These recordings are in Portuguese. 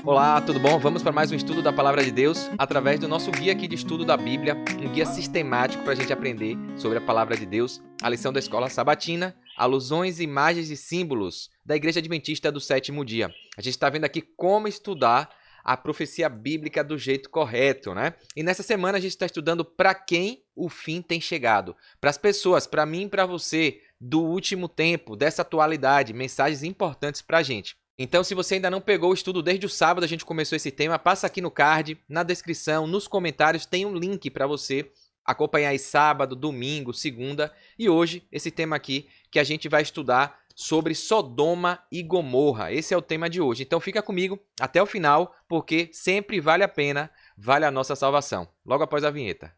Olá, tudo bom? Vamos para mais um estudo da Palavra de Deus através do nosso guia aqui de estudo da Bíblia, um guia sistemático para a gente aprender sobre a Palavra de Deus, a lição da Escola Sabatina, alusões, imagens e símbolos da Igreja Adventista do Sétimo Dia. A gente está vendo aqui como estudar a profecia bíblica do jeito correto, né? E nessa semana a gente está estudando para quem o fim tem chegado. Para as pessoas, para mim e para você, do último tempo, dessa atualidade, mensagens importantes para a gente. Então, se você ainda não pegou o estudo desde o sábado, a gente começou esse tema, passa aqui no card, na descrição, nos comentários, tem um link para você acompanhar aí sábado, domingo, segunda e hoje esse tema aqui que a gente vai estudar sobre Sodoma e Gomorra. Esse é o tema de hoje. Então fica comigo até o final, porque sempre vale a pena, vale a nossa salvação. Logo após a vinheta.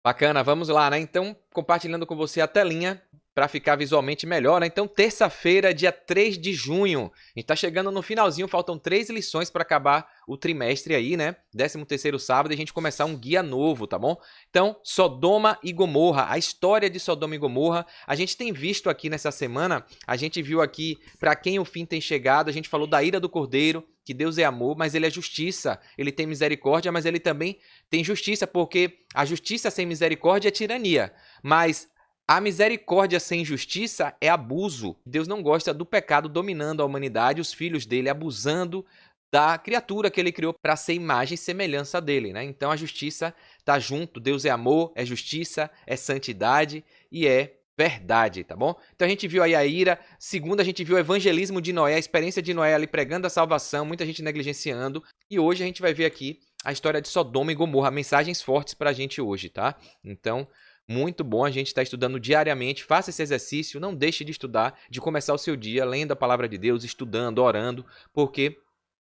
Bacana, vamos lá, né? Então, compartilhando com você a telinha para ficar visualmente melhor, né? Então, terça-feira, dia 3 de junho. A gente tá chegando no finalzinho, faltam 3 lições para acabar o trimestre aí, né? 13º sábado e a gente começar um guia novo, tá bom? Então, Sodoma e Gomorra, a história de Sodoma e Gomorra. A gente tem visto aqui nessa semana, a gente viu aqui para quem o fim tem chegado, a gente falou da ira do Cordeiro, que Deus é amor, mas ele é justiça, ele tem misericórdia, mas ele também tem justiça, porque a justiça sem misericórdia é tirania, mas a misericórdia sem justiça é abuso. Deus não gosta do pecado dominando a humanidade, os filhos dele abusando da criatura que ele criou para ser imagem e semelhança dele, né? Então a justiça está junto, Deus é amor, é justiça, é santidade e é verdade, tá bom? Então a gente viu aí a ira, segundo a gente viu o evangelismo de Noé, a experiência de Noé ali pregando a salvação, muita gente negligenciando, e hoje a gente vai ver aqui a história de Sodoma e Gomorra, mensagens fortes pra gente hoje, tá? Então, muito bom a gente estar estudando diariamente, faça esse exercício, não deixe de estudar, de começar o seu dia lendo a palavra de Deus, estudando, orando, porque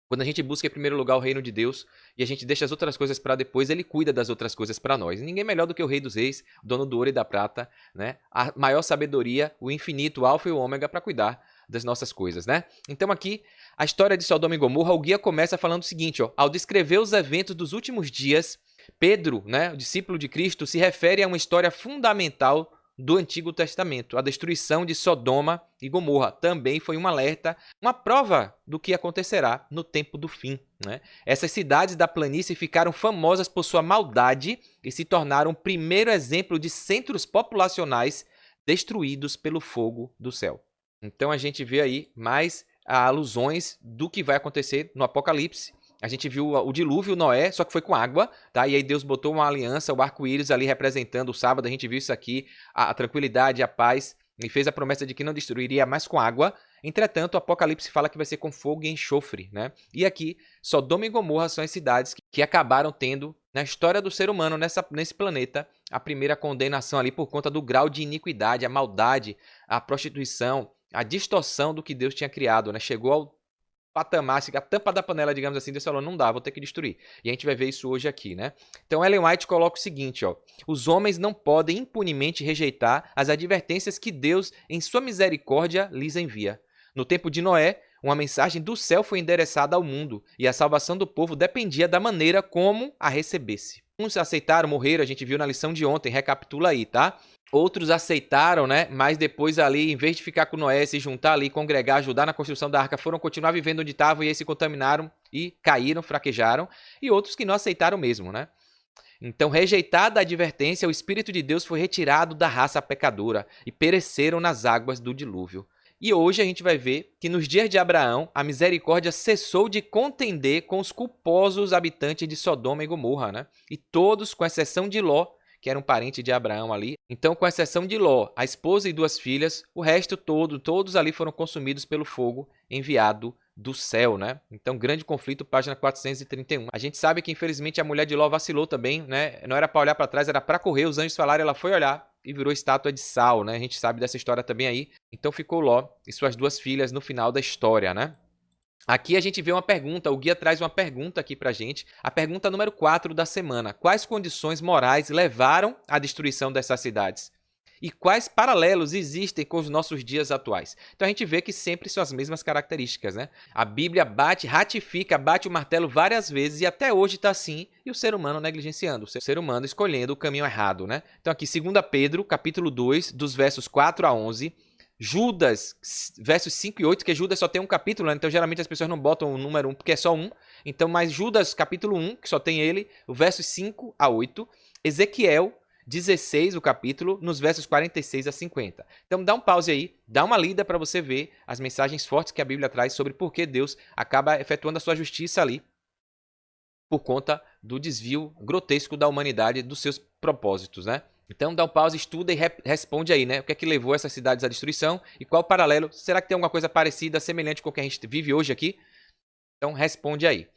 quando a gente busca em primeiro lugar o reino de Deus e a gente deixa as outras coisas para depois, ele cuida das outras coisas para nós. Ninguém melhor do que o Rei dos Reis, dono do ouro e da prata, né? A maior sabedoria, o infinito, o alfa e o ômega para cuidar das nossas coisas, né? Então aqui, a história de Sodoma e Gomorra, o guia começa falando o seguinte, ó, ao descrever os eventos dos últimos dias, Pedro, né, o discípulo de Cristo, se refere a uma história fundamental do Antigo Testamento. A destruição de Sodoma e Gomorra também foi um alerta, uma prova do que acontecerá no tempo do fim, né? Essas cidades da planície ficaram famosas por sua maldade e se tornaram o primeiro exemplo de centros populacionais destruídos pelo fogo do céu. Então a gente vê aí mais alusões do que vai acontecer no Apocalipse. A gente viu o dilúvio, Noé, só que foi com água, tá? E aí Deus botou uma aliança, o arco-íris ali representando o sábado, a gente viu isso aqui, a tranquilidade, a paz, e fez a promessa de que não destruiria mais com água. Entretanto, o Apocalipse fala que vai ser com fogo e enxofre, né? E aqui, Sodoma e Gomorra são as cidades que acabaram tendo, na história do ser humano, nesse planeta, a primeira condenação ali por conta do grau de iniquidade, a maldade, a prostituição, a distorção do que Deus tinha criado, né? Chegou ao patamar, a tampa da panela, digamos assim, Deus falou, não dá, vou ter que destruir. E a gente vai ver isso hoje aqui, né? Então Ellen White coloca o seguinte, ó, os homens não podem impunemente rejeitar as advertências que Deus, em sua misericórdia, lhes envia. No tempo de Noé, uma mensagem do céu foi endereçada ao mundo e a salvação do povo dependia da maneira como a recebesse. Uns aceitaram, morreram, a gente viu na lição de ontem, recapitula aí, tá? Outros aceitaram, né? Mas depois ali, em vez de ficar com Noé, se juntar ali, congregar, ajudar na construção da arca, foram continuar vivendo onde estavam e aí se contaminaram e caíram, fraquejaram. E outros que não aceitaram mesmo, né? Então, rejeitada a advertência, o Espírito de Deus foi retirado da raça pecadora e pereceram nas águas do dilúvio. E hoje a gente vai ver que nos dias de Abraão, a misericórdia cessou de contender com os culposos habitantes de Sodoma e Gomorra, né? E todos, com exceção de Ló, que era um parente de Abraão ali. Então, com exceção de Ló, a esposa e 2 filhas, o resto todos ali foram consumidos pelo fogo enviado do céu, né? Então, grande conflito, página 431. A gente sabe que, infelizmente, a mulher de Ló vacilou também, né? Não era para olhar para trás, era para correr. Os anjos falaram, ela foi olhar e virou estátua de sal, né? A gente sabe dessa história também aí. Então, ficou Ló e suas 2 filhas no final da história, né? Aqui a gente vê uma pergunta, o guia traz uma pergunta aqui pra gente, a pergunta número 4 da semana. Quais condições morais levaram à destruição dessas cidades? e quais paralelos existem com os nossos dias atuais. Então a gente vê que sempre são as mesmas características, né? A Bíblia ratifica, bate o martelo várias vezes e até hoje está assim, e o ser humano negligenciando, o ser humano escolhendo o caminho errado, né? Então aqui 2 Pedro, capítulo 2, dos versos 4 a 11, Judas, versos 5 e 8, que Judas só tem um capítulo, né? Então geralmente as pessoas não botam o número 1 porque é só um. Então, mas Judas, capítulo 1, que só tem ele, o versos 5 a 8. Ezequiel 16, o capítulo, nos versos 46 a 50. Então dá um pause aí, dá uma lida para você ver as mensagens fortes que a Bíblia traz sobre por que Deus acaba efetuando a sua justiça ali por conta do desvio grotesco da humanidade dos seus propósitos, né? Então dá um pause, estuda e responde aí, né? O que é que levou essas cidades à destruição e qual o paralelo? Será que tem alguma coisa parecida, semelhante com o que a gente vive hoje aqui? Então responde aí.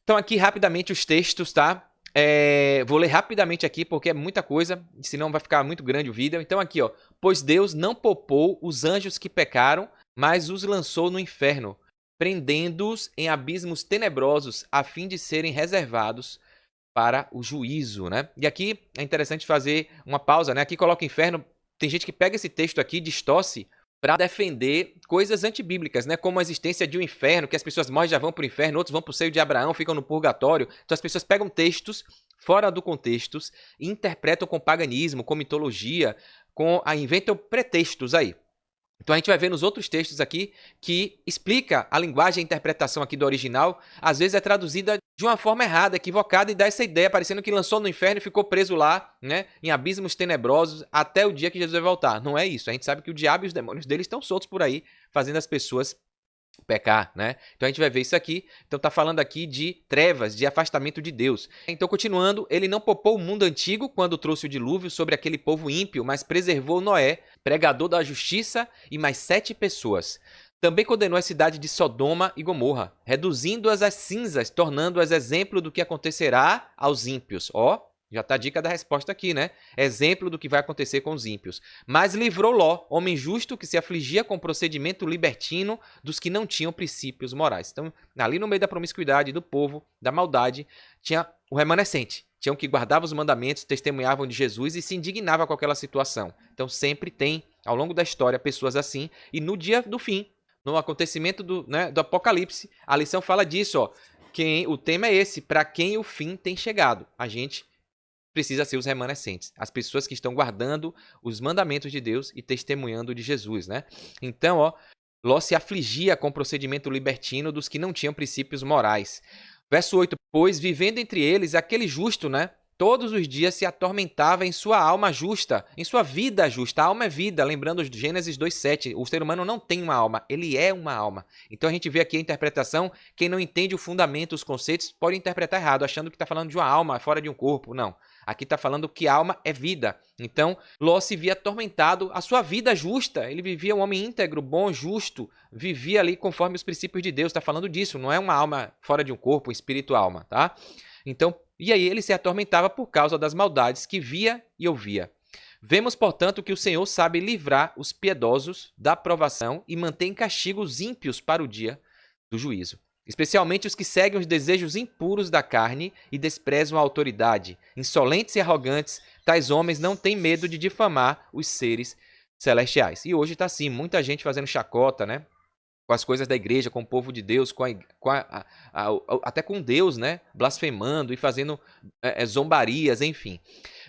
Então aqui rapidamente os textos, tá? Vou ler rapidamente aqui porque é muita coisa, senão vai ficar muito grande o vídeo. Então aqui, ó. Pois Deus não poupou os anjos que pecaram, mas os lançou no inferno, prendendo-os em abismos tenebrosos, a fim de serem reservados para o juízo, né? E aqui é interessante fazer uma pausa, né? Aqui coloca inferno. Tem gente que pega esse texto aqui, distorce para defender coisas antibíblicas, né? Como a existência de um inferno, que as pessoas morrem e já vão para o inferno, outros vão para o seio de Abraão, ficam no purgatório. Então as pessoas pegam textos fora do contexto e interpretam com paganismo, com mitologia, inventam pretextos aí. Então a gente vai ver nos outros textos aqui que explica a linguagem e a interpretação aqui do original, às vezes é traduzida de uma forma errada, equivocada, e dá essa ideia, parecendo que lançou no inferno e ficou preso lá, né, em abismos tenebrosos, até o dia que Jesus vai voltar. Não é isso. A gente sabe que o diabo e os demônios dele estão soltos por aí, fazendo as pessoas pecar, né? Então a gente vai ver isso aqui. Então tá falando aqui de trevas, de afastamento de Deus. Então continuando, ele não poupou o mundo antigo quando trouxe o dilúvio sobre aquele povo ímpio, mas preservou Noé, pregador da justiça, e mais 7 pessoas. Também condenou a cidade de Sodoma e Gomorra, reduzindo-as às cinzas, tornando-as exemplo do que acontecerá aos ímpios. Ó, já está a dica da resposta aqui, né? Exemplo do que vai acontecer com os ímpios. Mas livrou Ló, homem justo que se afligia com o procedimento libertino dos que não tinham princípios morais. Então, ali no meio da promiscuidade do povo, da maldade, tinha o remanescente. Tinham que guardavam os mandamentos, testemunhavam de Jesus e se indignavam com aquela situação. Então, sempre tem, ao longo da história, pessoas assim. E no dia do fim, no acontecimento do Apocalipse, a lição fala disso, ó. O tema é esse, para quem o fim tem chegado. A gente precisa ser os remanescentes, as pessoas que estão guardando os mandamentos de Deus e testemunhando de Jesus, né? Então, ó, Ló se afligia com o procedimento libertino dos que não tinham princípios morais. Verso 8, pois vivendo entre eles aquele justo, né? Todos os dias se atormentava em sua alma justa, em sua vida justa. A alma é vida, lembrando de Gênesis 2:7. O ser humano não tem uma alma, ele é uma alma. Então a gente vê aqui a interpretação, quem não entende o fundamento, os conceitos, pode interpretar errado, achando que está falando de uma alma fora de um corpo. Não, aqui está falando que alma é vida. Então Ló se via atormentado, a sua vida justa. Ele vivia um homem íntegro, bom, justo, vivia ali conforme os princípios de Deus. Está falando disso, não é uma alma fora de um corpo, um espírito alma, tá? Então, e aí ele se atormentava por causa das maldades que via e ouvia. Vemos, portanto, que o Senhor sabe livrar os piedosos da provação e mantém em castigo os ímpios para o dia do juízo. Especialmente os que seguem os desejos impuros da carne e desprezam a autoridade. Insolentes e arrogantes, tais homens não têm medo de difamar os seres celestiais. E hoje está assim, muita gente fazendo chacota, né? Com as coisas da igreja, com o povo de Deus, até com Deus, né? Blasfemando e fazendo zombarias, enfim.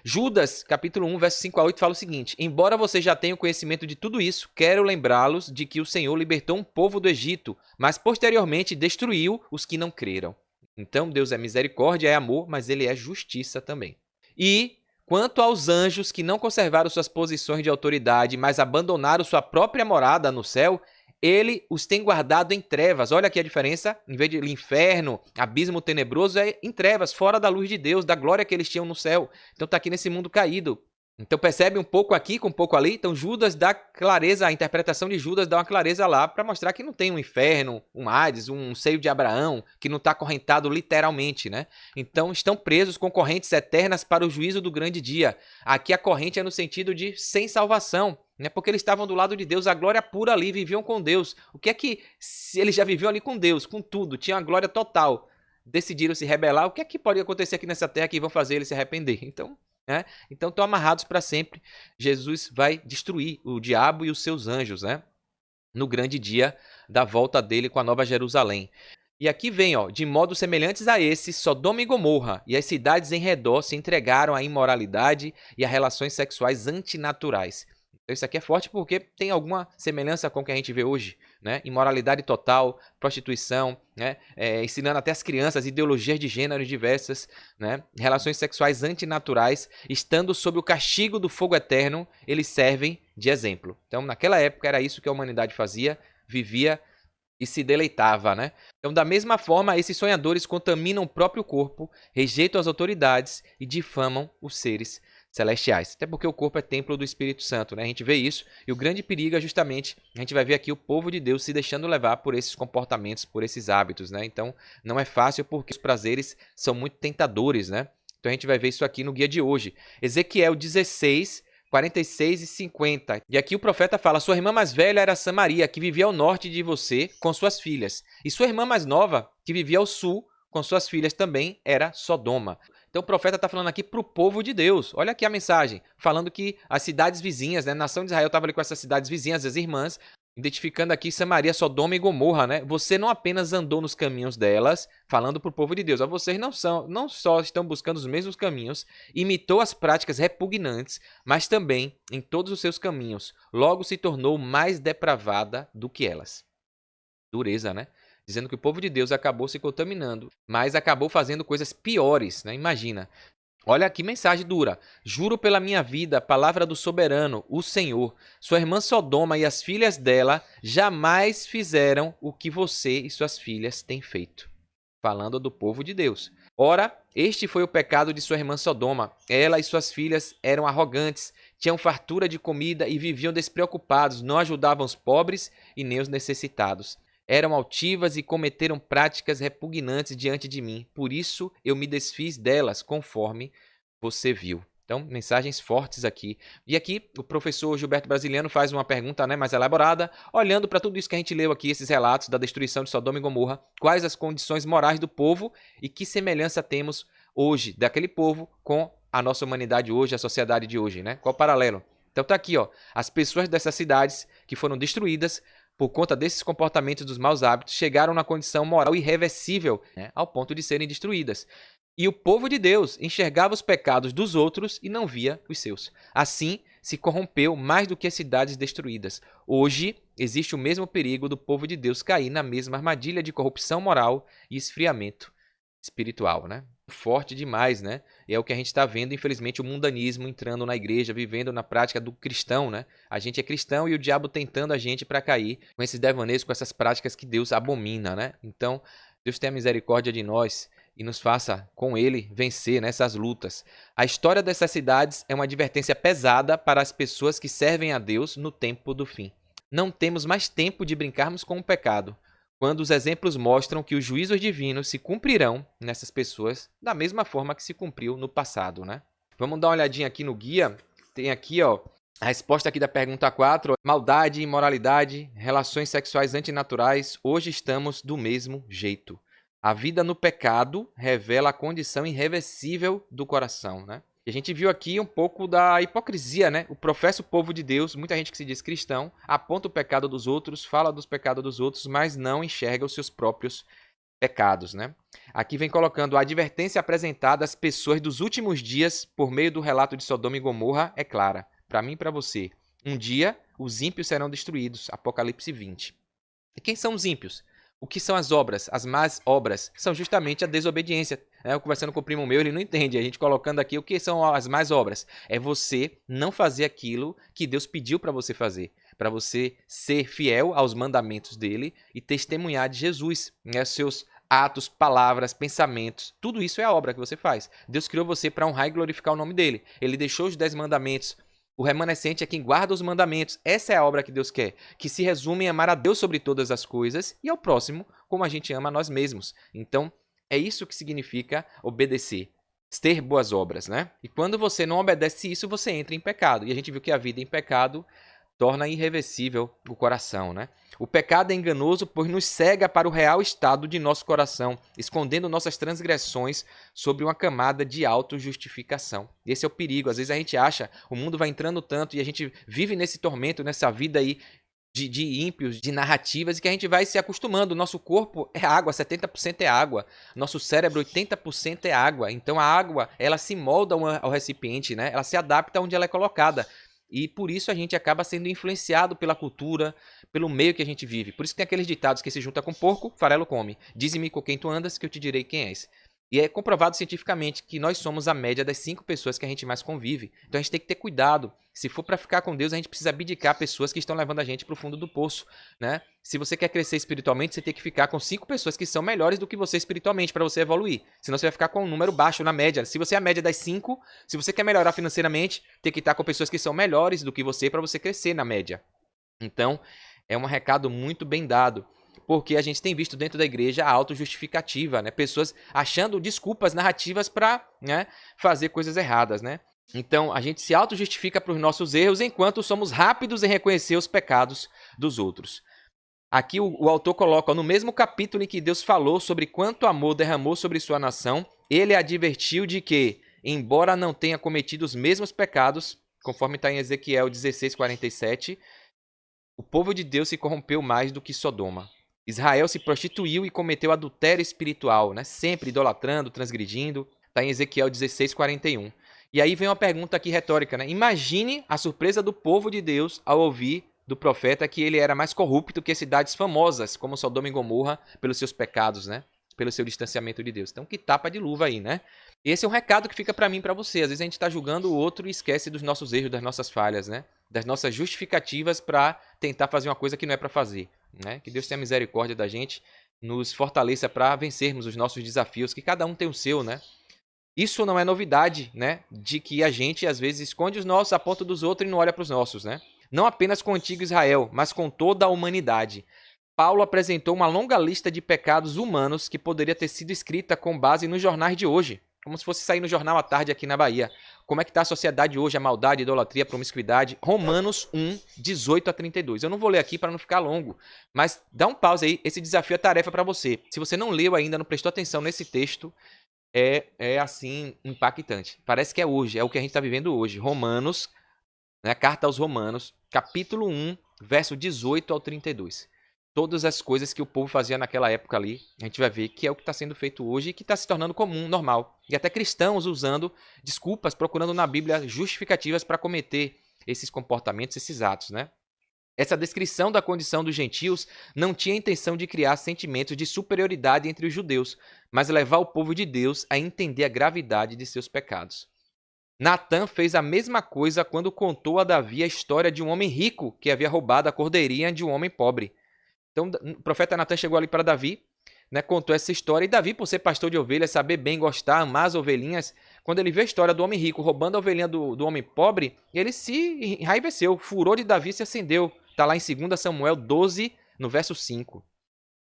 Judas, capítulo 1, verso 5 a 8, fala o seguinte: embora você já tenha conhecimento de tudo isso, quero lembrá-los de que o Senhor libertou um povo do Egito, mas posteriormente destruiu os que não creram. Então Deus é misericórdia, é amor, mas ele é justiça também. E quanto aos anjos que não conservaram suas posições de autoridade, mas abandonaram sua própria morada no céu, ele os tem guardado em trevas. Olha aqui a diferença. Em vez de inferno, abismo tenebroso, é em trevas, fora da luz de Deus, da glória que eles tinham no céu. Então está aqui nesse mundo caído. Então percebe um pouco aqui com um pouco ali. Então Judas dá clareza, a interpretação de Judas dá uma clareza lá para mostrar que não tem um inferno, um Hades, um seio de Abraão, que não está acorrentado literalmente, né? Então estão presos com correntes eternas para o juízo do grande dia. Aqui a corrente é no sentido de sem salvação, né? Porque eles estavam do lado de Deus, a glória pura ali, viviam com Deus. O que é que eles já viviam ali com Deus, com tudo, tinham a glória total. Decidiram se rebelar, o que é que pode acontecer aqui nessa terra que vão fazer eles se arrepender? Então, né? Então estão amarrados para sempre. Jesus vai destruir o diabo e os seus anjos, né? No grande dia da volta dele com a Nova Jerusalém. E aqui vem, ó, de modos semelhantes a esse, Sodoma e Gomorra e as cidades em redor se entregaram à imoralidade e a relações sexuais antinaturais. Então isso aqui é forte porque tem alguma semelhança com o que a gente vê hoje, né? Imoralidade total, prostituição, né? Ensinando até as crianças ideologias de gênero diversas, né? Relações sexuais antinaturais, estando sob o castigo do fogo eterno, eles servem de exemplo. Então naquela época era isso que a humanidade fazia, vivia e se deleitava, né? Então, da mesma forma, esses sonhadores contaminam o próprio corpo, rejeitam as autoridades e difamam os seres celestiais. Até porque o corpo é templo do Espírito Santo, né? A gente vê isso e o grande perigo é justamente, a gente vai ver aqui o povo de Deus se deixando levar por esses comportamentos, por esses hábitos, né? Então, não é fácil porque os prazeres são muito tentadores, né? Então, a gente vai ver isso aqui no guia de hoje. Ezequiel 16, 46 e 50. E aqui o profeta fala: sua irmã mais velha era Samaria, que vivia ao norte de você com suas filhas. E sua irmã mais nova, que vivia ao sul com suas filhas, também era Sodoma. Então o profeta está falando aqui para o povo de Deus. Olha aqui a mensagem, falando que as cidades vizinhas, né? A nação de Israel estava ali com essas cidades vizinhas, as irmãs, identificando aqui Samaria, Sodoma e Gomorra, né? Você não apenas andou nos caminhos delas, falando para o povo de Deus, vocês não só estão buscando os mesmos caminhos, imitou as práticas repugnantes, mas também em todos os seus caminhos, logo se tornou mais depravada do que elas. Dureza, né? Dizendo que o povo de Deus acabou se contaminando, mas acabou fazendo coisas piores, né? Imagina. Olha que mensagem dura. Juro pela minha vida, a palavra do soberano, o Senhor, sua irmã Sodoma e as filhas dela jamais fizeram o que você e suas filhas têm feito. Falando do povo de Deus. Ora, este foi o pecado de sua irmã Sodoma. Ela e suas filhas eram arrogantes, tinham fartura de comida e viviam despreocupados, não ajudavam os pobres e nem os necessitados. Eram altivas e cometeram práticas repugnantes diante de mim. Por isso eu me desfiz delas, conforme você viu. Então, mensagens fortes aqui. E aqui o professor Gilberto Brasiliano faz uma pergunta, né, mais elaborada, olhando para tudo isso que a gente leu aqui, esses relatos da destruição de Sodoma e Gomorra, quais as condições morais do povo e que semelhança temos hoje daquele povo com a nossa humanidade hoje, a sociedade de hoje, né? Qual o paralelo? Então tá aqui, ó, as pessoas dessas cidades que foram destruídas por conta desses comportamentos dos maus hábitos, chegaram na condição moral irreversível, né, ao ponto de serem destruídas. E o povo de Deus enxergava os pecados dos outros e não via os seus. Assim, se corrompeu mais do que as cidades destruídas. Hoje, existe o mesmo perigo do povo de Deus cair na mesma armadilha de corrupção moral e esfriamento espiritual, né? Forte demais, né? E é o que a gente está vendo, infelizmente, o mundanismo entrando na igreja, vivendo na prática do cristão, né? A gente é cristão e o diabo tentando a gente para cair com esses devaneios, com essas práticas que Deus abomina, né? Então, Deus tenha misericórdia de nós e nos faça, com ele, vencer nessas lutas. A história dessas cidades é uma advertência pesada para as pessoas que servem a Deus no tempo do fim. Não temos mais tempo de brincarmos com o pecado, quando os exemplos mostram que os juízos divinos se cumprirão nessas pessoas da mesma forma que se cumpriu no passado, né? Vamos dar uma olhadinha aqui no guia. Tem aqui, ó, a resposta aqui da pergunta 4. Maldade, imoralidade, relações sexuais antinaturais. Hoje estamos do mesmo jeito. A vida no pecado revela a condição irreversível do coração, né? E a gente viu aqui um pouco da hipocrisia, né? O professa o povo de Deus, muita gente que se diz cristão, aponta o pecado dos outros, fala dos pecados dos outros, mas não enxerga os seus próprios pecados, né? Aqui vem colocando a advertência apresentada às pessoas dos últimos dias por meio do relato de Sodoma e Gomorra é clara. Para mim e para você. Um dia, os ímpios serão destruídos. Apocalipse 20. E quem são os ímpios? O que são as obras? As más obras são justamente a desobediência. Eu conversando com o primo meu, ele não entende. A gente colocando aqui o que são as más obras. É você não fazer aquilo que Deus pediu para você fazer. Para você ser fiel aos mandamentos dele e testemunhar de Jesus. Né? Seus atos, palavras, pensamentos. Tudo isso é a obra que você faz. Deus criou você para honrar e glorificar o nome dele. Ele deixou os 10 mandamentos. O remanescente é quem guarda os mandamentos. Essa é a obra que Deus quer, que se resume em amar a Deus sobre todas as coisas e ao próximo como a gente ama a nós mesmos. Então, é isso que significa obedecer, ter boas obras, né? E quando você não obedece isso, você entra em pecado. E a gente viu que a vida em pecado torna irreversível o coração, né? O pecado é enganoso, pois nos cega para o real estado de nosso coração, escondendo nossas transgressões sobre uma camada de autojustificação. Esse é o perigo. Às vezes a gente acha, o mundo vai entrando tanto e a gente vive nesse tormento, nessa vida aí de ímpios, de narrativas, e que a gente vai se acostumando. Nosso corpo é água, 70% é água. Nosso cérebro, 80% é água. Então a água, ela se molda ao recipiente, né? Ela se adapta onde ela é colocada. E por isso a gente acaba sendo influenciado pela cultura, pelo meio que a gente vive. Por isso que tem aqueles ditados que se junta com porco, farelo come. Dize-me com quem tu andas, que eu te direi quem és. E é comprovado cientificamente que nós somos a média das 5 pessoas que a gente mais convive. Então a gente tem que ter cuidado. Se for para ficar com Deus, a gente precisa abdicar pessoas que estão levando a gente para o fundo do poço, né? Se você quer crescer espiritualmente, você tem que ficar com 5 pessoas que são melhores do que você espiritualmente para você evoluir. Senão você vai ficar com um número baixo na média. Se você é a média das 5, se você quer melhorar financeiramente, tem que estar com pessoas que são melhores do que você para você crescer na média. Então, é um recado muito bem dado. Porque a gente tem visto dentro da igreja a autojustificativa, né? Pessoas achando desculpas narrativas para, né, fazer coisas erradas, né? Então, a gente se autojustifica para os nossos erros, enquanto somos rápidos em reconhecer os pecados dos outros. Aqui o autor coloca, no mesmo capítulo em que Deus falou sobre quanto amor derramou sobre sua nação, ele advertiu de que, embora não tenha cometido os mesmos pecados, conforme está em Ezequiel 16:47, o povo de Deus se corrompeu mais do que Sodoma. Israel se prostituiu e cometeu adultério espiritual, né? Sempre idolatrando, transgredindo. Está em Ezequiel 16:41. E aí vem uma pergunta aqui retórica, né? Imagine a surpresa do povo de Deus ao ouvir do profeta que ele era mais corrupto que cidades famosas, como Sodoma e Gomorra, pelos seus pecados, né? Pelo seu distanciamento de Deus. Então, que tapa de luva aí, né? Esse é um recado que fica para mim e para você. Às vezes a gente está julgando o outro e esquece dos nossos erros, das nossas falhas, né? Das nossas justificativas para tentar fazer uma coisa que não é para fazer, né? Que Deus tenha misericórdia da gente, nos fortaleça para vencermos os nossos desafios, que cada um tem o seu, né? Isso não é novidade, né? De que a gente às vezes esconde os nossos, aponta dos outros e não olha para os nossos, né? Não apenas com o antigo Israel, mas com toda a humanidade. Paulo apresentou uma longa lista de pecados humanos que poderia ter sido escrita com base nos jornais de hoje, como se fosse sair no jornal à tarde aqui na Bahia. Como é que está a sociedade hoje, a maldade, a idolatria, a promiscuidade? Romanos 1, 18-32. Eu não vou ler aqui para não ficar longo, mas dá um pause aí, esse desafio é tarefa para você. Se você não leu ainda, não prestou atenção nesse texto, é assim, impactante. Parece que é hoje, é o que a gente está vivendo hoje. Romanos, né, carta aos Romanos, capítulo 1, verso 18-32. Todas as coisas que o povo fazia naquela época ali, a gente vai ver que é o que está sendo feito hoje e que está se tornando comum, normal. E até cristãos usando desculpas, procurando na Bíblia justificativas para cometer esses comportamentos, esses atos, né? Essa descrição da condição dos gentios não tinha a intenção de criar sentimentos de superioridade entre os judeus, mas levar o povo de Deus a entender a gravidade de seus pecados. Natã fez a mesma coisa quando contou a Davi a história de um homem rico que havia roubado a cordeirinha de um homem pobre. Então, o profeta Natã chegou ali para Davi, né, contou essa história, e Davi, por ser pastor de ovelhas, saber bem gostar, amar as ovelhinhas, quando ele vê a história do homem rico roubando a ovelhinha do homem pobre, ele se enraiveceu, o furor de Davi se acendeu. Está lá em 2 Samuel 12, no verso 5.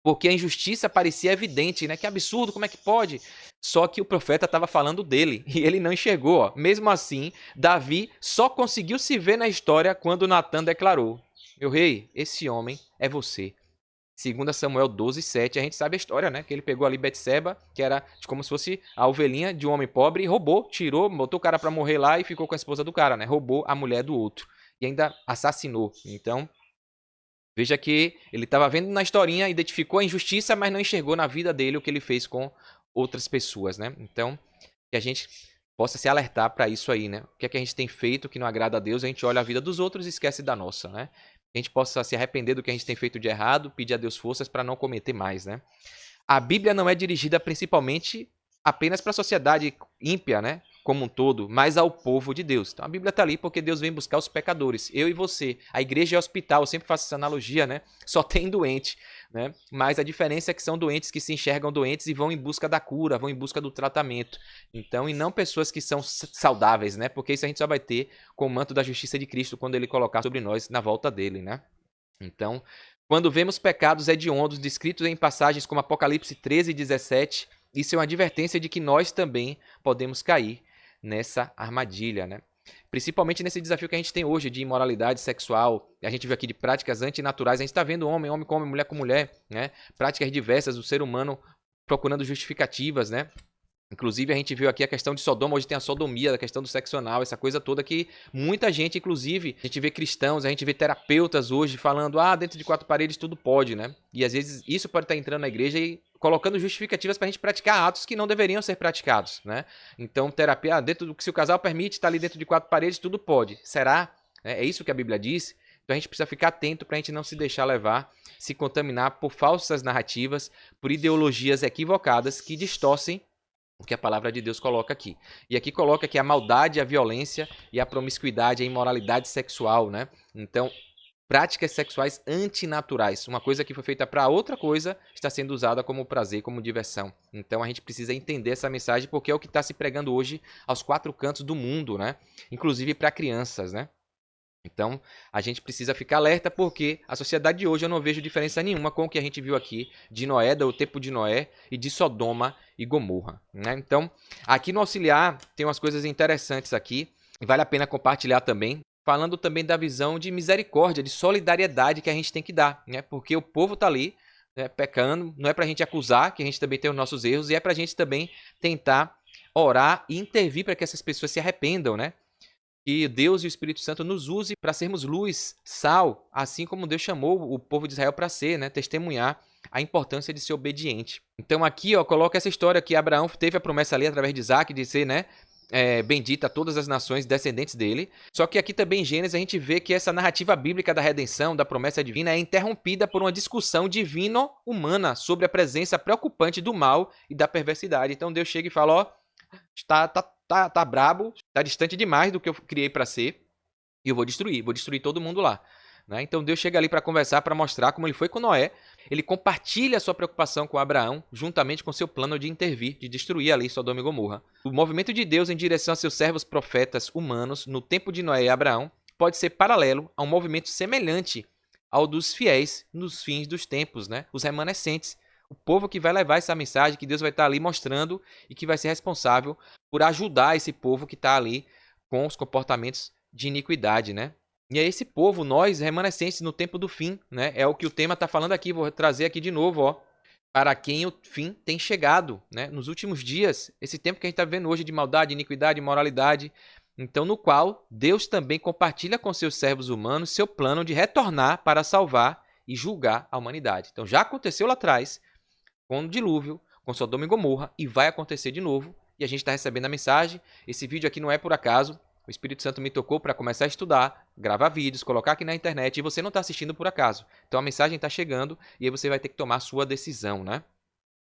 Porque a injustiça parecia evidente, né? Que absurdo, como é que pode? Só que o profeta estava falando dele e ele não enxergou. Ó. Mesmo assim, Davi só conseguiu se ver na história quando Natã declarou: meu rei, esse homem é você. 2 Samuel 12, 7, a gente sabe a história, né? Que ele pegou ali Betseba, que era como se fosse a ovelhinha de um homem pobre, e roubou, tirou, botou o cara para morrer lá e ficou com a esposa do cara, né? Roubou a mulher do outro. E ainda assassinou. Então, veja que ele estava vendo na historinha, identificou a injustiça, mas não enxergou na vida dele o que ele fez com outras pessoas, né? Então, que a gente possa se alertar para isso aí, né? O que é que a gente tem feito que não agrada a Deus, a gente olha a vida dos outros e esquece da nossa, né? Que a gente possa se arrepender do que a gente tem feito de errado, pedir a Deus forças para não cometer mais, né? A Bíblia não é dirigida principalmente apenas para a sociedade ímpia, né? Como um todo, mas ao povo de Deus. Então a Bíblia está ali porque Deus vem buscar os pecadores, eu e você. A igreja é hospital, eu sempre faço essa analogia, né? Só tem doente, né? Mas a diferença é que são doentes que se enxergam doentes e vão em busca da cura, vão em busca do tratamento. Então, e não pessoas que são saudáveis, né? Porque isso a gente só vai ter com o manto da justiça de Cristo quando ele colocar sobre nós na volta dele, né? Então, quando vemos pecados hediondos descritos em passagens como Apocalipse 13 e 17, isso é uma advertência de que nós também podemos cair nessa armadilha, né? Principalmente nesse desafio que a gente tem hoje de imoralidade sexual. A gente viu aqui de práticas antinaturais. A gente está vendo homem com homem, mulher com mulher, né? Práticas diversas do ser humano procurando justificativas, né? Inclusive, a gente viu aqui a questão de Sodoma, hoje tem a sodomia, a questão do sexo anal, essa coisa toda que muita gente, inclusive, a gente vê cristãos, a gente vê terapeutas hoje falando, dentro de 4 paredes tudo pode, né? E às vezes isso pode estar entrando na igreja e colocando justificativas para a gente praticar atos que não deveriam ser praticados, né? Então, terapia, dentro do que se o casal permite, está ali dentro de 4 paredes, tudo pode. Será? É isso que a Bíblia diz? Então a gente precisa ficar atento para a gente não se deixar levar, se contaminar por falsas narrativas, por ideologias equivocadas que distorcem o que a palavra de Deus coloca aqui. E aqui coloca que a maldade, a violência e a promiscuidade, a imoralidade sexual, né? Então, práticas sexuais antinaturais. Uma coisa que foi feita para outra coisa está sendo usada como prazer, como diversão. Então, a gente precisa entender essa mensagem porque é o que está se pregando hoje aos 4 cantos do mundo, né? Inclusive para crianças, né? Então, a gente precisa ficar alerta porque a sociedade de hoje eu não vejo diferença nenhuma com o que a gente viu aqui de Noé, do tempo de Noé e de Sodoma e Gomorra, né? Então, aqui no auxiliar tem umas coisas interessantes aqui e vale a pena compartilhar também, falando também da visão de misericórdia, de solidariedade que a gente tem que dar, né? Porque o povo está ali, né, pecando, não é para a gente acusar, que a gente também tem os nossos erros, e é para a gente também tentar orar e intervir para que essas pessoas se arrependam, né? Que Deus e o Espírito Santo nos use para sermos luz, sal, assim como Deus chamou o povo de Israel para ser, né? Testemunhar a importância de ser obediente. Então aqui, coloca essa história que Abraão teve a promessa ali através de Isaac de ser, né? Bendita a todas as nações descendentes dele. Só que aqui também em Gênesis a gente vê que essa narrativa bíblica da redenção, da promessa divina, é interrompida por uma discussão divino-humana sobre a presença preocupante do mal e da perversidade. Então Deus chega e fala, tá brabo, tá distante demais do que eu criei para ser, e eu vou destruir todo mundo lá, né? Então Deus chega ali para conversar, para mostrar como ele foi com Noé, ele compartilha a sua preocupação com Abraão, juntamente com seu plano de intervir, de destruir ali Sodoma e Gomorra. O movimento de Deus em direção a seus servos profetas humanos, no tempo de Noé e Abraão, pode ser paralelo a um movimento semelhante ao dos fiéis nos fins dos tempos, né? Os remanescentes. O povo que vai levar essa mensagem, que Deus vai estar ali mostrando e que vai ser responsável por ajudar esse povo que está ali com os comportamentos de iniquidade, né? E é esse povo, nós, remanescentes no tempo do fim, né? É o que o tema está falando aqui, vou trazer aqui de novo, para quem o fim tem chegado, né? Nos últimos dias, esse tempo que a gente está vendo hoje de maldade, iniquidade, imoralidade, então no qual Deus também compartilha com seus servos humanos seu plano de retornar para salvar e julgar a humanidade. Então já aconteceu lá atrás, com o dilúvio, com Sodoma e Gomorra, e vai acontecer de novo, e a gente está recebendo a mensagem. Esse vídeo aqui não é por acaso, o Espírito Santo me tocou para começar a estudar, gravar vídeos, colocar aqui na internet, e você não está assistindo por acaso. Então a mensagem está chegando, e aí você vai ter que tomar a sua decisão, né?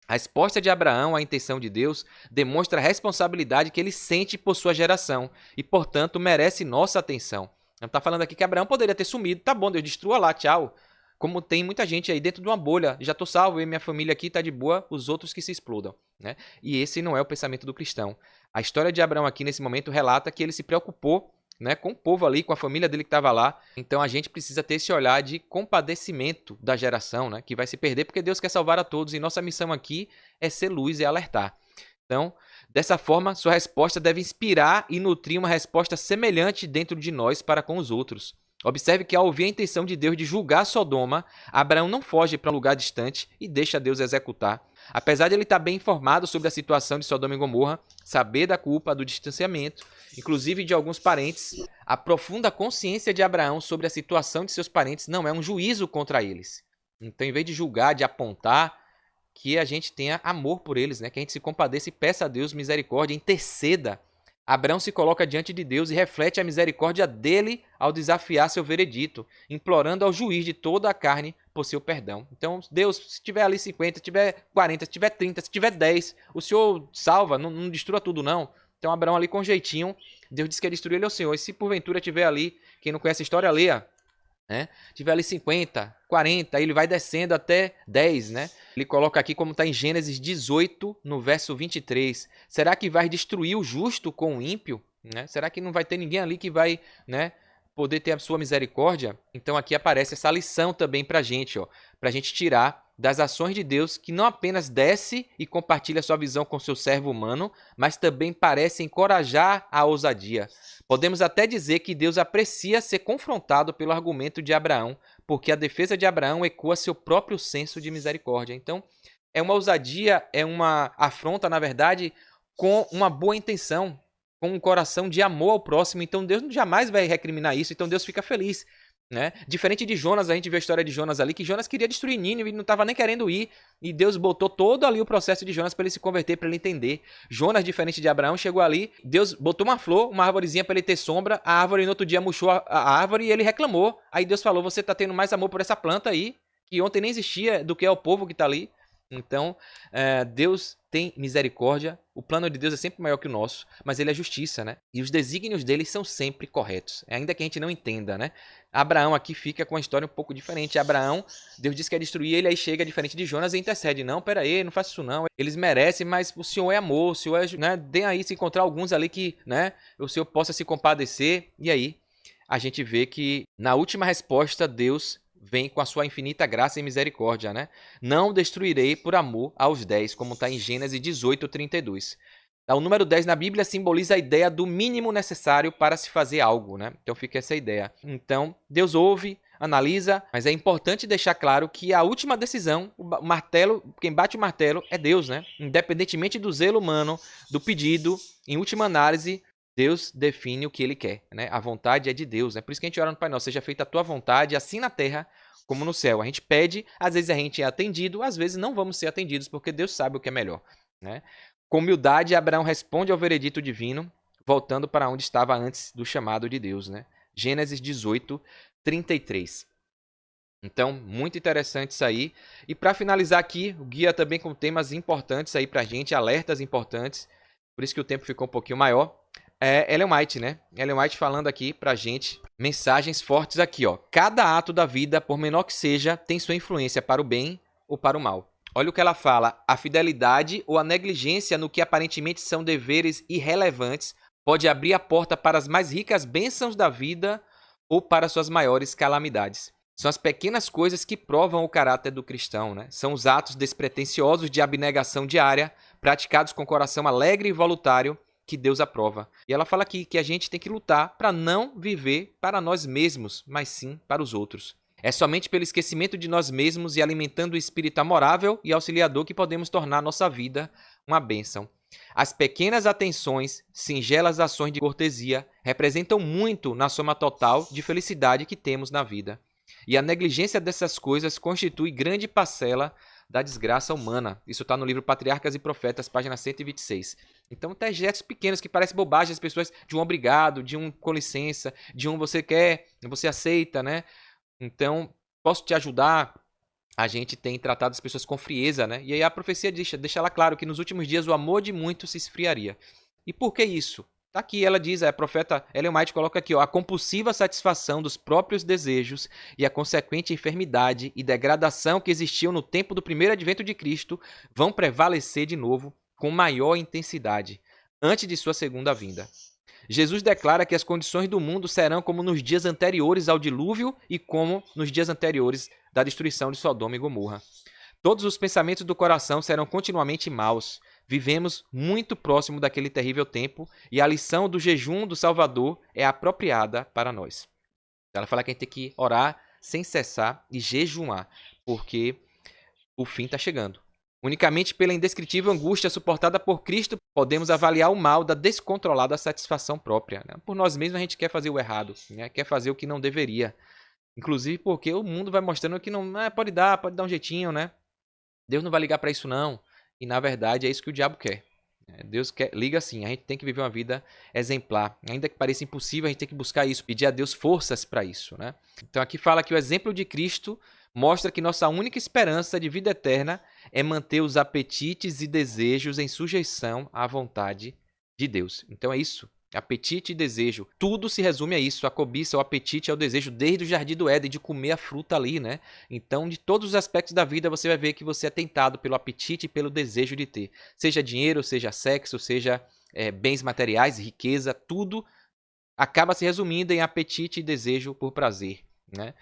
A resposta de Abraão à intenção de Deus demonstra a responsabilidade que ele sente por sua geração, e portanto merece nossa atenção. Não está falando aqui que Abraão poderia ter sumido, tá bom, Deus destrua lá, tchau. Como tem muita gente aí dentro de uma bolha, já estou salvo, eu e minha família aqui está de boa, os outros que se explodam, né? E esse não é o pensamento do cristão. A história de Abraão aqui nesse momento relata que ele se preocupou, né, com o povo ali, com a família dele que estava lá. Então a gente precisa ter esse olhar de compadecimento da geração, né, que vai se perder porque Deus quer salvar a todos e nossa missão aqui é ser luz e alertar. Então, dessa forma, sua resposta deve inspirar e nutrir uma resposta semelhante dentro de nós para com os outros. Observe que ao ouvir a intenção de Deus de julgar Sodoma, Abraão não foge para um lugar distante e deixa Deus executar. Apesar de ele estar bem informado sobre a situação de Sodoma e Gomorra, saber da culpa, do distanciamento, inclusive de alguns parentes, a profunda consciência de Abraão sobre a situação de seus parentes não é um juízo contra eles. Então, em vez de julgar, de apontar, que a gente tenha amor por eles, né? Que a gente se compadeça e peça a Deus misericórdia, interceda. Abraão se coloca diante de Deus e reflete a misericórdia dele ao desafiar seu veredito, implorando ao juiz de toda a carne por seu perdão. Então, Deus, se tiver ali 50, se tiver 40, se tiver 30, se tiver 10, o Senhor salva, não destrua tudo não. Então, Abraão ali com jeitinho, Deus disse que ia destruir ele ao Senhor. E se porventura tiver ali, quem não conhece a história, leia, né? Tiver ali 50, 40, aí ele vai descendo até 10, né? Ele coloca aqui como está em Gênesis 18, no verso 23. Será que vai destruir o justo com o ímpio? Né? Será que não vai ter ninguém ali que vai, né, poder ter a sua misericórdia? Então aqui aparece essa lição também para a gente, para a gente tirar das ações de Deus, que não apenas desce e compartilha sua visão com seu servo humano, mas também parece encorajar a ousadia. Podemos até dizer que Deus aprecia ser confrontado pelo argumento de Abraão, porque a defesa de Abraão ecoa seu próprio senso de misericórdia. Então, é uma ousadia, é uma afronta, na verdade, com uma boa intenção, com um coração de amor ao próximo. Então, Deus jamais vai recriminar isso, então Deus fica feliz. Né? Diferente de Jonas, a gente vê a história de Jonas ali, que Jonas queria destruir Nínive e não estava nem querendo ir, e Deus botou todo ali o processo de Jonas para ele se converter, para ele entender. Jonas, diferente de Abraão, chegou ali, Deus botou uma flor, uma árvorezinha para ele ter sombra, a árvore no outro dia murchou a árvore e ele reclamou. Aí Deus falou, você está tendo mais amor por essa planta aí, que ontem nem existia, do que é o povo que está ali. Então, Deus tem misericórdia, o plano de Deus é sempre maior que o nosso, mas ele é justiça, né? E os desígnios dele são sempre corretos, ainda que a gente não entenda, né? Abraão aqui fica com uma história um pouco diferente. Abraão, Deus disse que ia destruir ele, aí chega diferente de Jonas e intercede. Não, pera aí, não faça isso não, eles merecem, mas o Senhor é amor, o Senhor é... Né? Tem aí, se encontrar alguns ali que, né, o Senhor possa se compadecer, e aí a gente vê que na última resposta Deus vem com a sua infinita graça e misericórdia, né? Não destruirei por amor aos 10, como está em Gênesis 18:32. O número 10 na Bíblia simboliza a ideia do mínimo necessário para se fazer algo, né? Então fica essa ideia. Então, Deus ouve, analisa, mas é importante deixar claro que a última decisão, o martelo, quem bate o martelo é Deus, né? Independentemente do zelo humano, do pedido, em última análise, Deus define o que ele quer, né? A vontade é de Deus, né? Por isso que a gente ora no Pai Nosso, seja feita a tua vontade, assim na terra como no céu. A gente pede, às vezes a gente é atendido, às vezes não vamos ser atendidos, porque Deus sabe o que é melhor, né? Com humildade, Abraão responde ao veredito divino, voltando para onde estava antes do chamado de Deus, né? Gênesis 18:33. Então, muito interessante isso aí. E para finalizar aqui, o guia também com temas importantes aí pra gente, alertas importantes, por isso que o tempo ficou um pouquinho maior. Ellen White, né? Ellen White falando aqui pra gente mensagens fortes aqui, ó. Cada ato da vida, por menor que seja, tem sua influência para o bem ou para o mal. Olha o que ela fala. A fidelidade ou a negligência no que aparentemente são deveres irrelevantes pode abrir a porta para as mais ricas bênçãos da vida ou para suas maiores calamidades. São as pequenas coisas que provam o caráter do cristão, né? São os atos despretensiosos de abnegação diária, praticados com coração alegre e voluntário, que Deus aprova. E ela fala aqui que a gente tem que lutar para não viver para nós mesmos, mas sim para os outros. É somente pelo esquecimento de nós mesmos e alimentando o espírito amorável e auxiliador que podemos tornar nossa vida uma bênção. As pequenas atenções, singelas ações de cortesia, representam muito na soma total de felicidade que temos na vida. E a negligência dessas coisas constitui grande parcela da desgraça humana. Isso está no livro Patriarcas e Profetas, página 126. Então, até gestos pequenos que parecem bobagem, as pessoas, de um obrigado, de um com licença, de um você quer, você aceita, né? Então, posso te ajudar? A gente tem tratado as pessoas com frieza, né? E aí a profecia deixa lá claro que nos últimos dias o amor de muitos se esfriaria. E por que isso? Tá aqui, ela diz, a profeta Ellen White coloca aqui, ó, a compulsiva satisfação dos próprios desejos e a consequente enfermidade e degradação que existiam no tempo do primeiro advento de Cristo vão prevalecer de novo com maior intensidade antes de sua segunda vinda. Jesus declara que as condições do mundo serão como nos dias anteriores ao dilúvio e como nos dias anteriores da destruição de Sodoma e Gomorra. Todos os pensamentos do coração serão continuamente maus. Vivemos muito próximo daquele terrível tempo e a lição do jejum do Salvador é apropriada para nós. Ela fala que a gente tem que orar sem cessar e jejuar, porque o fim está chegando. Unicamente pela indescritível angústia suportada por Cristo, podemos avaliar o mal da descontrolada satisfação própria. Né? Por nós mesmos a gente quer fazer o errado, né? Quer fazer o que não deveria. Inclusive porque o mundo vai mostrando que não pode dar um jeitinho, né? Deus não vai ligar para isso não. E na verdade é isso que o diabo quer. Deus liga assim, a gente tem que viver uma vida exemplar. Ainda que pareça impossível, a gente tem que buscar isso, pedir a Deus forças para isso. Né? Então aqui fala que o exemplo de Cristo mostra que nossa única esperança de vida eterna é manter os apetites e desejos em sujeição à vontade de Deus. Então é isso. Apetite e desejo. Tudo se resume a isso. A cobiça, o apetite é o desejo desde o jardim do Éden de comer a fruta ali, né? Então, de todos os aspectos da vida, você vai ver que você é tentado pelo apetite e pelo desejo de ter. Seja dinheiro, seja sexo, seja bens materiais, riqueza, tudo acaba se resumindo em apetite e desejo por prazer, né?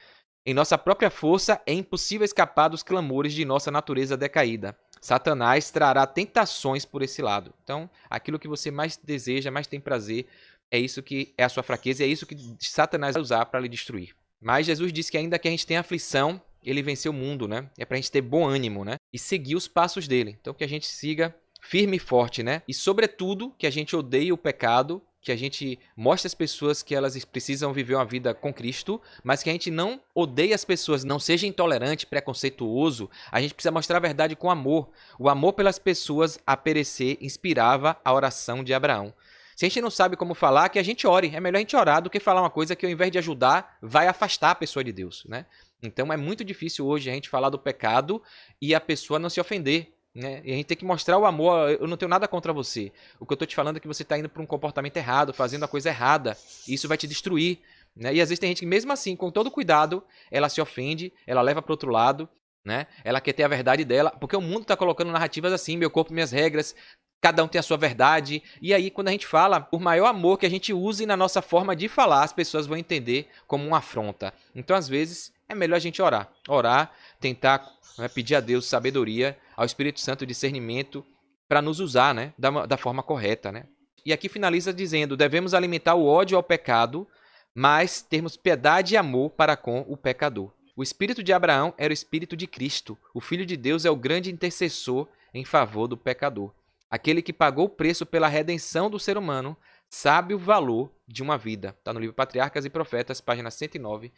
Em nossa própria força é impossível escapar dos clamores de nossa natureza decaída. Satanás trará tentações por esse lado. Então, aquilo que você mais deseja, mais tem prazer, é isso que é a sua fraqueza, e é isso que Satanás vai usar para lhe destruir. Mas Jesus disse que ainda que a gente tenha aflição, ele venceu o mundo, né? É para a gente ter bom ânimo, né? E seguir os passos dele. Então, que a gente siga firme e forte, né? E, sobretudo, que a gente odeie o pecado, que a gente mostre às pessoas que elas precisam viver uma vida com Cristo, mas que a gente não odeie as pessoas, não seja intolerante, preconceituoso. A gente precisa mostrar a verdade com amor. O amor pelas pessoas a perecer inspirava a oração de Abraão. Se a gente não sabe como falar, que a gente ore. É melhor a gente orar do que falar uma coisa que, ao invés de ajudar, vai afastar a pessoa de Deus, né? Então é muito difícil hoje a gente falar do pecado e a pessoa não se ofender, né? E a gente tem que mostrar o amor. Eu não tenho nada contra você. O que eu tô te falando é que você tá indo para um comportamento errado, fazendo a coisa errada. E isso vai te destruir, né? E às vezes tem gente que, mesmo assim, com todo cuidado, ela se ofende, ela leva para outro lado, né? Ela quer ter a verdade dela, porque o mundo tá colocando narrativas assim, meu corpo, minhas regras. Cada um tem a sua verdade. E aí, quando a gente fala, por maior amor que a gente use na nossa forma de falar, as pessoas vão entender como uma afronta. Então, às vezes, é melhor a gente orar. Orar, tentar, né, pedir a Deus sabedoria, ao Espírito Santo discernimento, para nos usar, né, da forma correta, né? E aqui finaliza dizendo: devemos alimentar o ódio ao pecado, mas termos piedade e amor para com o pecador. O espírito de Abraão era o espírito de Cristo. O Filho de Deus é o grande intercessor em favor do pecador. Aquele que pagou o preço pela redenção do ser humano sabe o valor de uma vida. Está no livro Patriarcas e Profetas, páginas 109 e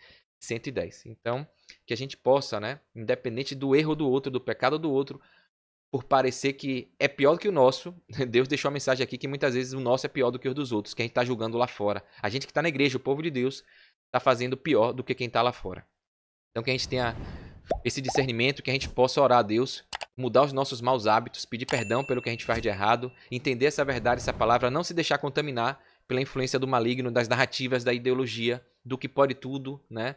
110. Então, que a gente possa, né, independente do erro do outro, do pecado do outro, por parecer que é pior do que o nosso, Deus deixou a mensagem aqui que muitas vezes o nosso é pior do que o dos outros, que a gente está julgando lá fora. A gente que está na igreja, o povo de Deus, está fazendo pior do que quem está lá fora. Então, que a gente tenha esse discernimento, que a gente possa orar a Deus, mudar os nossos maus hábitos, pedir perdão pelo que a gente faz de errado, entender essa verdade, essa palavra, não se deixar contaminar pela influência do maligno, das narrativas, da ideologia, do que pode tudo, né?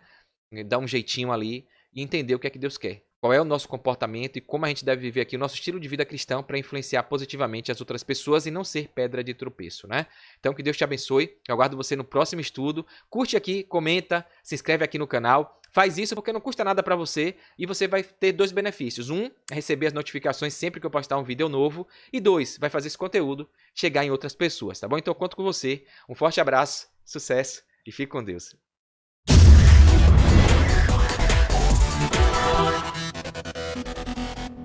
Dar um jeitinho ali e entender o que é que Deus quer. Qual é o nosso comportamento e como a gente deve viver aqui o nosso estilo de vida cristão para influenciar positivamente as outras pessoas e não ser pedra de tropeço, né? Então, que Deus te abençoe. Eu aguardo você no próximo estudo. Curte aqui, comenta, se inscreve aqui no canal. Faz isso porque não custa nada para você e você vai ter dois benefícios. Um, é receber as notificações sempre que eu postar um vídeo novo. E dois, vai fazer esse conteúdo chegar em outras pessoas, tá bom? Então, eu conto com você. Um forte abraço, sucesso e fique com Deus.